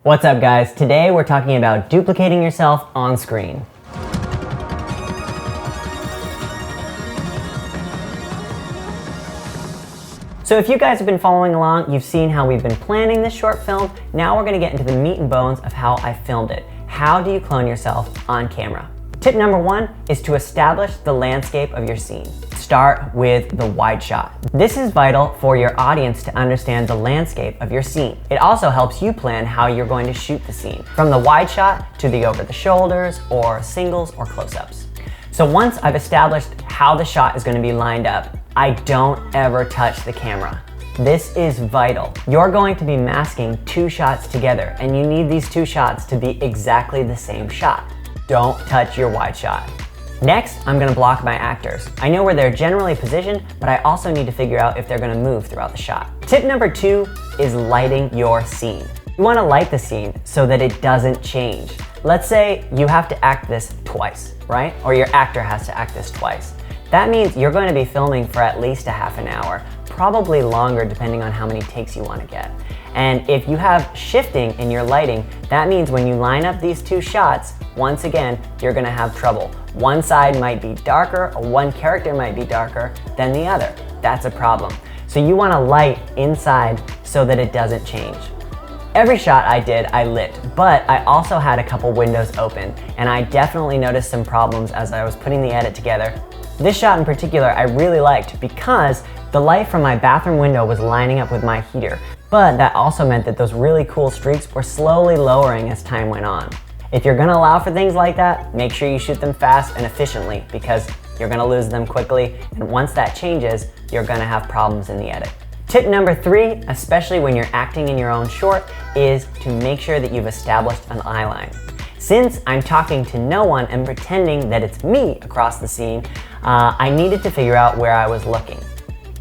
What's up guys? Today we're talking about duplicating yourself on screen. So if you guys have been following along, you've seen how we've been planning this short film. Now we're gonna get into the meat and bones of how I filmed it. How do you clone yourself on camera? Tip number one is to establish the landscape of your scene. Start with the wide shot. This is vital for your audience to understand the landscape of your scene. It also helps you plan how you're going to shoot the scene, from the wide shot to the over the shoulders or singles or close-ups. So once I've established how the shot is going to be lined up, I don't ever touch the camera. This is vital. You're going to be masking two shots together, and you need these two shots to be exactly the same shot. Don't touch your wide shot. Next, I'm gonna block my actors. I know where they're generally positioned, but I also need to figure out if they're gonna move throughout the shot. Tip number two is lighting your scene. You wanna light the scene so that it doesn't change. Let's say you have to act this twice, right? Or your actor has to act this twice. That means you're going to be filming for at least a half an hour, probably longer depending on how many takes you want to get. And if you have shifting in your lighting, that means when you line up these two shots, once again, you're gonna have trouble. One side might be darker, or one character might be darker than the other. That's a problem. So you wanna light inside so that it doesn't change. Every shot I did, I lit, but I also had a couple windows open, and I definitely noticed some problems as I was putting the edit together. This shot in particular I really liked because the light from my bathroom window was lining up with my heater, but that also meant that those really cool streaks were slowly lowering as time went on. If you're gonna allow for things like that, make sure you shoot them fast and efficiently because you're gonna lose them quickly, and once that changes, you're gonna have problems in the edit. Tip number three, especially when you're acting in your own short, is to make sure that you've established an eyeline. Since I'm talking to no one and pretending that it's me across the scene, I needed to figure out where I was looking.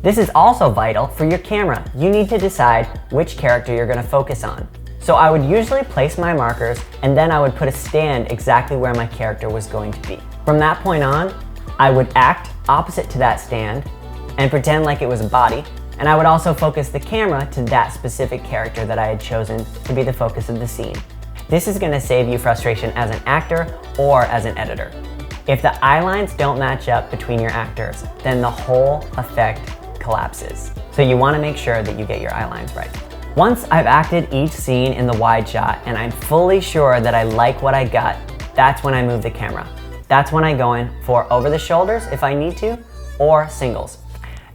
This is also vital for your camera. You need to decide which character you're gonna focus on. So I would usually place my markers and then I would put a stand exactly where my character was going to be. From that point on, I would act opposite to that stand and pretend like it was a body, and I would also focus the camera to that specific character that I had chosen to be the focus of the scene. This is gonna save you frustration as an actor or as an editor. If the eye lines don't match up between your actors, then the whole effect collapses. So you wanna make sure that you get your eye lines right. Once I've acted each scene in the wide shot and I'm fully sure that I like what I got, that's when I move the camera. That's when I go in for over the shoulders if I need to, or singles.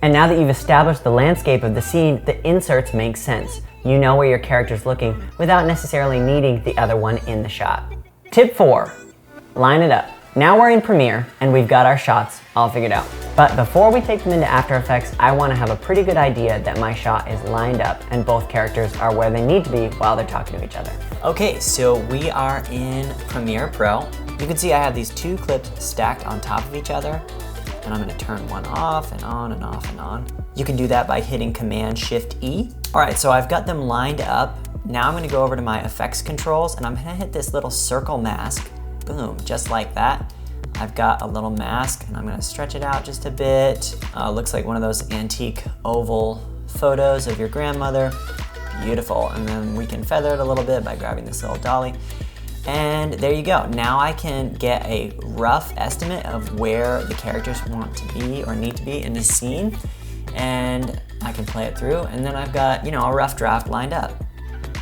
And now that you've established the landscape of the scene, the inserts make sense. You know where your character's looking without necessarily needing the other one in the shot. Tip four, line it up. Now we're in Premiere and we've got our shots all figured out. But before we take them into After Effects, I want to have a pretty good idea that my shot is lined up and both characters are where they need to be while they're talking to each other. Okay, so we are in Premiere Pro. You can see I have these two clips stacked on top of each other, and I'm gonna turn one off and on and off and on. You can do that by hitting Command-Shift-E. All right, so I've got them lined up. Now I'm gonna go over to my effects controls and I'm gonna hit this little circle mask. Boom, just like that. I've got a little mask and I'm gonna stretch it out just a bit. Looks like one of those antique oval photos of your grandmother. Beautiful, and then we can feather it a little bit by grabbing this little dolly. And there you go. Now I can get a rough estimate of where the characters want to be or need to be in the scene, and I can play it through, and then I've got, a rough draft lined up.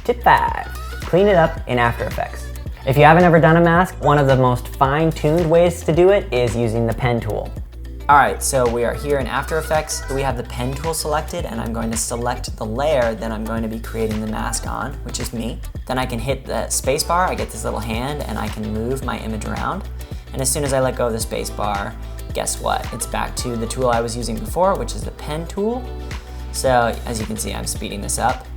Tip five, clean it up in After Effects. If you haven't ever done a mask, one of the most fine-tuned ways to do it is using the pen tool. All right, so we are here in After Effects. We have the pen tool selected, and I'm going to select the layer that I'm going to be creating the mask on, which is me. Then I can hit the space bar, I get this little hand, and I can move my image around. And as soon as I let go of the space bar, guess what? It's back to the tool I was using before, which is the pen tool. So as you can see, I'm speeding this up.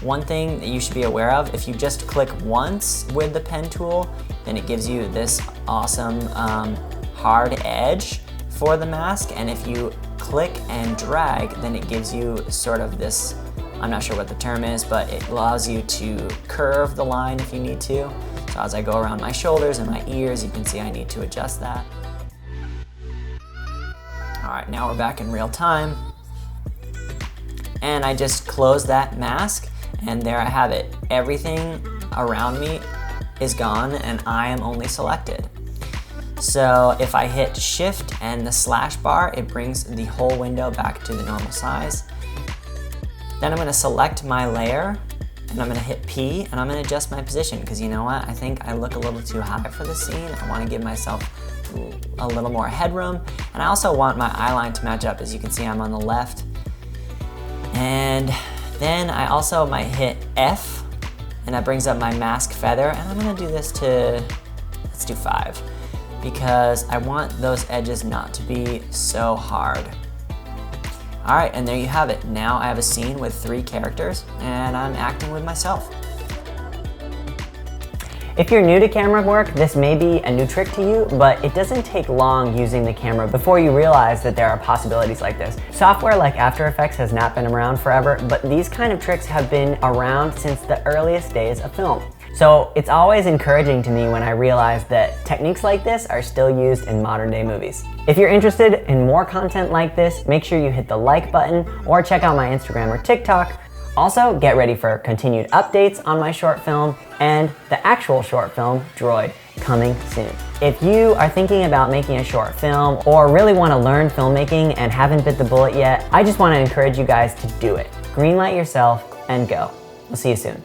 One thing that you should be aware of, if you just click once with the pen tool, then it gives you this awesome hard edge for the mask, and if you click and drag, then it gives you sort of this, I'm not sure what the term is, but it allows you to curve the line if you need to. So as I go around my shoulders and my ears, you can see I need to adjust that. All right, now we're back in real time. And I just close that mask, And there I have it. Everything around me is gone and I am only selected. So if I hit shift and the slash bar, it brings the whole window back to the normal size. Then I'm gonna select my layer and I'm gonna hit P and I'm gonna adjust my position because you know what? I think I look a little too high for this scene. I wanna give myself a little more headroom. And I also want my eyeline to match up. As you can see, I'm on the left. And then I also might hit F and that brings up my mask feather. And I'm gonna do this to, let's do 5 because I want those edges not to be so hard. All right, and there you have it. Now I have a scene with 3 characters and I'm acting with myself. If you're new to camera work, this may be a new trick to you, but it doesn't take long using the camera before you realize that there are possibilities like this. Software like After Effects has not been around forever, but these kind of tricks have been around since the earliest days of film. So it's always encouraging to me when I realize that techniques like this are still used in modern day movies. If you're interested in more content like this, make sure you hit the like button or check out my Instagram or TikTok. Also, get ready for continued updates on my short film and the actual short film, Droid, coming soon. If you are thinking about making a short film or really want to learn filmmaking and haven't bit the bullet yet, I just want to encourage you guys to do it. Greenlight yourself and go. We'll see you soon.